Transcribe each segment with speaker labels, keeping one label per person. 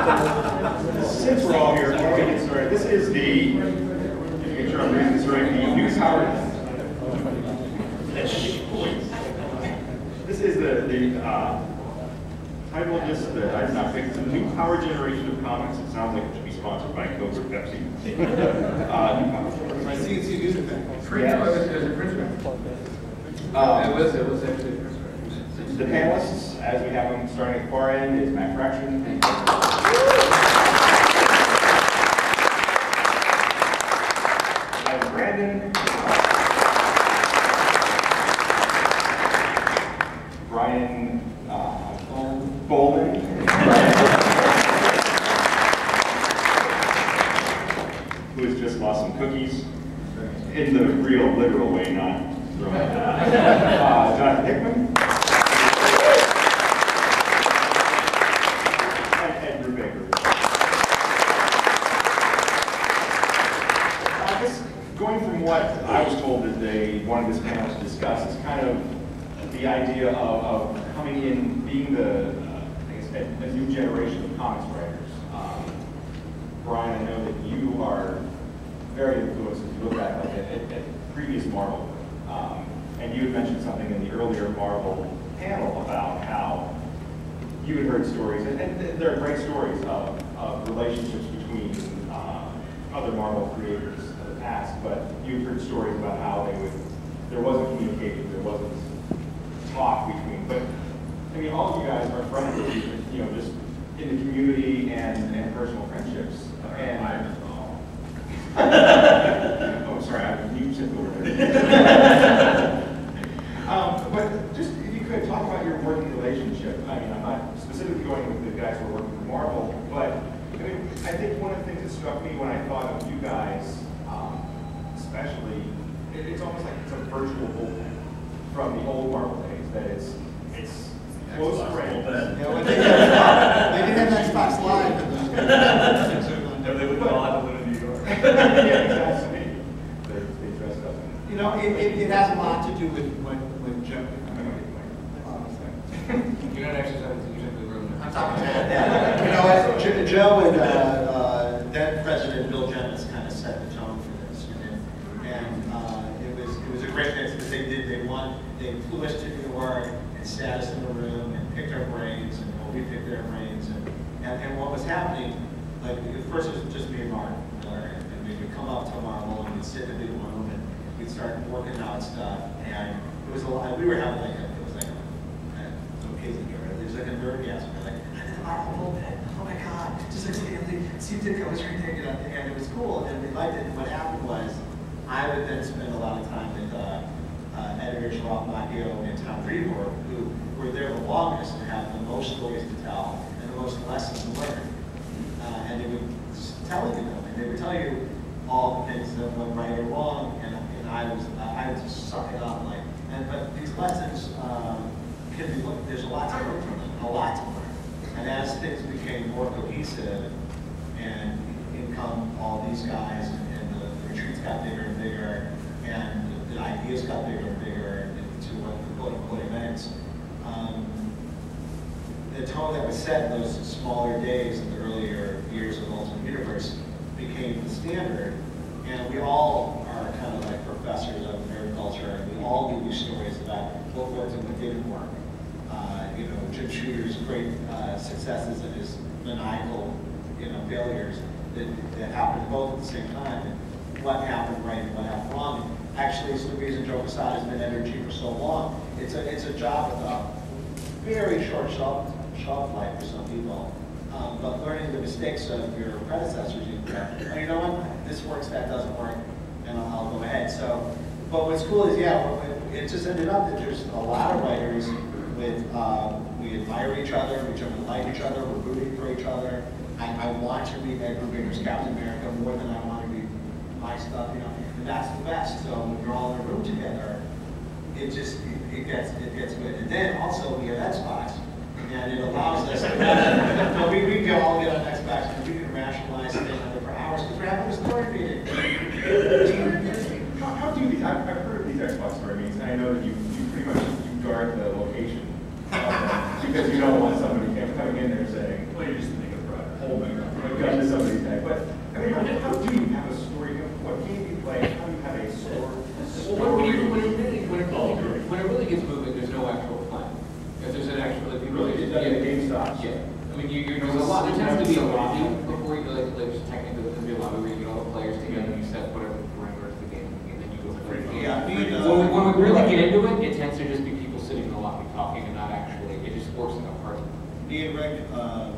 Speaker 1: Since we're all here, before we get started, this is the, make sure I'm reading this right, the new power. This is the title of this, I did not pick, it's a new power generation of comics. It sounds like it should be sponsored by Coke or Pepsi.
Speaker 2: My CNC music thing.
Speaker 1: Yes.
Speaker 2: It was a Christmas. It was actually a Christmas.
Speaker 1: The panelists, as we have them starting at the far end, is Matt Fraction. Brandon. Brian Bowman. Who has just lost some cookies. In the real, literal way, not throwing. Jonathan Hickman. And Ed Brubaker. Going from what I was told that they wanted this panel to discuss is kind of the idea of coming in, being the, I guess, a new generation of comics writers. Brian, I know that you are very influenced if you look back like at previous Marvel. And you had mentioned something in the earlier Marvel panel about how you had heard stories, and there are great stories of relationships between other Marvel creators of the past, but you've heard stories about how there wasn't communication, there wasn't talk between, but I mean, all of you guys are friends, you know, just in the community and personal friendships. And oh, sorry, you sit over there. But just if you could talk about your working relationship. I mean, I'm not specifically going with the guys who are working for Marvel, but I mean, I think one of the things that struck me when I thought of you guys, especially, it's almost like it's a virtual bullpen from the old Marvel days. That it's close friends.
Speaker 3: Yeah, when they did have Xbox Live in those days.
Speaker 4: No, they wouldn't all have to live in New York.
Speaker 1: Yeah, exactly. They dressed up.
Speaker 3: You know, it has a lot to do with when Joe.
Speaker 2: You're not exercising, you're in the room.
Speaker 3: I'm talking about that. You know, Joe and then President Bill Jennings kind of set the tone for this, and it was a great thing because they flew us to New York and sat us in the room and picked our brains, and we picked their brains, and what was happening. Like at first it was just me and Mark Miller, and we would come up to Marvel and we'd sit in the room and we'd start working out stuff, and it was a lot. We were having like it was like okay here. It was like a nerd gasp. We're like, I did the Marvel bullpen. Oh my God! Just like Steve Ditko was right there, and it was cool, and we liked it. And what happened was, I would then spend a lot of time with editors Rob Macchio and Tom Brevoort, who were there the longest and have the most stories to tell and the most lessons learned. And they would tell you them, and they would tell you all the things that went right or wrong, and I would just suck it up, like. But these lessons can be looked. There's a lot to learn from them, a lot to learn. And as things became more cohesive, and in come all these guys, and the retreats got bigger and bigger, and the ideas got bigger and bigger into what the quote-unquote events. The tone that was set in those smaller days in the earlier years of Ultimate Universe became the standard, and we all are kind of like professors of nerd culture, and we all give you stories about what worked and what didn't work. You know, Jim Shooter's great successes and his maniacal, failures that happened both at the same time, and what happened right and what happened wrong. Actually, it's the reason Joe Quesada has been editor-in-chief for so long. It's a job with a very short shelf life for some people, but learning the mistakes of your predecessors, oh, you know what, this works, that doesn't work, and I'll go ahead. So, but what's cool is, it just ended up that there's a lot of writers with, we admire each other, we generally like each other, we're rooting for each other. I want to read Ed Brubaker's Captain America more than I want to read my stuff, and that's the best. So when you're all in a room together, it gets good. And then also we have Xbox, and it allows us to, we can all get on Xbox and we can rationalize things for hours because we're having a story meeting.
Speaker 1: How do these? I've heard of these Xbox story meetings, and I know that you pretty much guard the location because you don't want somebody coming in there saying,
Speaker 4: Well, you're just making a product.
Speaker 1: I've gotten to somebody's day. But I mean, how do you have a story? What game you play? How do you have a story?
Speaker 2: When it really gets moving, there's no actual plan. If there's an actual, if you really
Speaker 1: It's done in the game stops.
Speaker 2: Yeah. I mean, there's a lot. There tends to be a lobby before you like technically there's be a lobby where you get all the players together and you set whatever the parameters of the game, and then you go play.
Speaker 3: Yeah,
Speaker 2: When we really get into it, it tends to just be people sitting in the lobby talking and not actually. It just works in a party.
Speaker 3: Me and Rick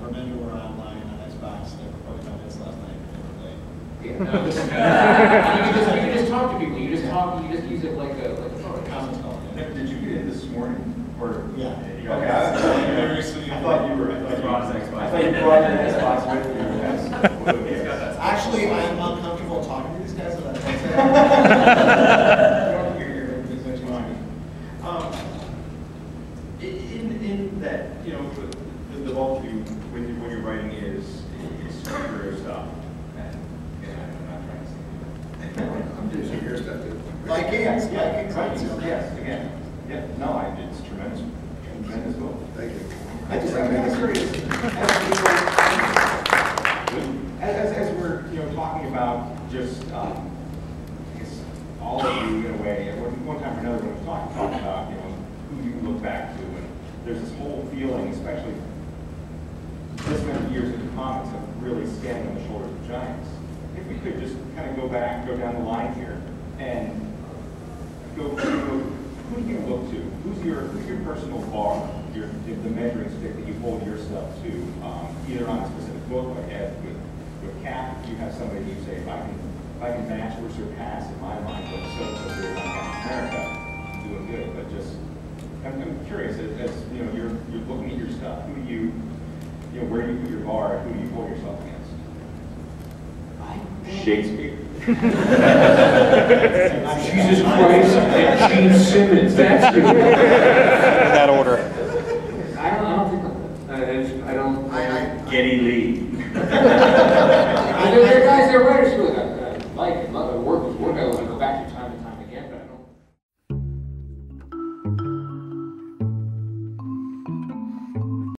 Speaker 3: Vermender were online on Xbox. They were playing minutes last night.
Speaker 2: Yeah. No, you can just talk to people. You just talk. You just use it like a phone.
Speaker 3: Conference call.
Speaker 1: Did you get in this morning? Or
Speaker 3: Yeah.
Speaker 1: Okay. I thought you brought an Xbox with you.
Speaker 3: Actually, I'm uncomfortable talking to these guys about
Speaker 1: In that, you know, the bulk of you, when you're writing is career stuff. And I'm not trying to say that.
Speaker 4: I'm doing some weird stuff too.
Speaker 3: Like games,
Speaker 1: Yes, again. Yeah, no, it's tremendous book.
Speaker 4: Thank you.
Speaker 1: I'm kind of curious, as we're, you know, talking about just, I guess, all of you in a way, and one time or another when we're talking about, you know, who you look back to, and there's this whole feeling, especially this many years into comics, of really standing on the shoulders of giants. If we could just kind of go down the line here, and go who do you look to? Who's your personal bar, the measuring stick that you hold yourself to, either on a specific book, like Ed with Cap, you have somebody you say, if I can match or surpass in my mind what so did on Captain America, I'm doing good. But just, I'm curious, as you know, you're looking at your stuff, who do you know, where do you put your bar, who do you hold yourself against? Shakespeare.
Speaker 2: Jesus Christ and Gene Simmons. That's good.
Speaker 5: In that order.
Speaker 2: I don't think like that. I don't.
Speaker 1: Geddy Lee.
Speaker 2: There are guys that are writers who like Mike,